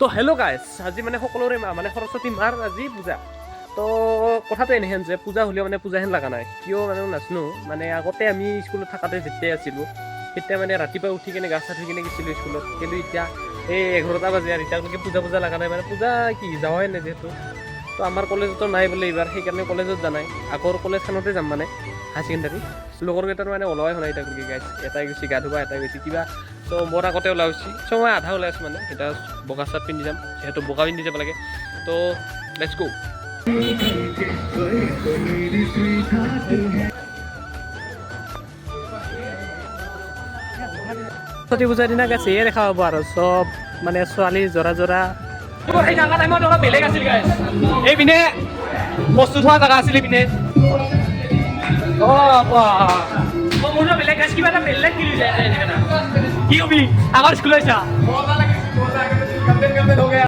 তো হেল্ল' গাইছ, আজি মানে সকলোৰে মানে সৰস্বতী মাৰ আজি পূজা। তো কথাটো এনেহেন যে পূজা হ'লেও মানে পূজাহেন লগা নাই, কিয় মানে নাজানো। মানে আগতে আমি স্কুলত থাকোঁতে যেতিয়াই আছিলোঁ তেতিয়া মানে ৰাতিপুৱা উঠি কিনে গা চা ধুই কিনে গৈছিলোঁ স্কুলত। কিন্তু এতিয়া এই 11টা বাজে আৰু এতিয়ালৈকে পূজা লগা নাই। মানে পূজা কি যাৱাই নাই যিহেতু। তো আমাৰ কলেজতো নাই বোলে এইবাৰ, সেইকাৰণে কলেজত যোৱা নাই। আগৰ কলেজখনতে যাম মানে হাই ছেকেণ্ডাৰী। লগৰকেইটাৰ মানে ওলোৱাই হোৱা নাই এতিয়ালৈকে গাইছ। এটাই গৈছে গা ধুবা, এটাই গৈছে কিবা। চ' মোৰ আগতে ওলাই গৈছি, চ' মই আধা ওলাই আছোঁ মানে। এতিয়া বগা চাৰ্ট পিন্ধি যাম, যিহেতু বগা পিন্ধি যাব লাগে। তো লেটছ গো। সৰস্বতী পূজাৰ দিনা গাইছে এয়ে দেখা পাব আৰু চব মানে ছোৱালী জৰা সেই জাগা টাইমত অলপ বেলেগ আছিল গাইছ। এইপিনে বস্তু থোৱা জাগা আছিল এইপিনে। মোৰ বেলেগ গাইছ, কিবা এটা বেলেগ কি কি কবি আগৰ স্কুল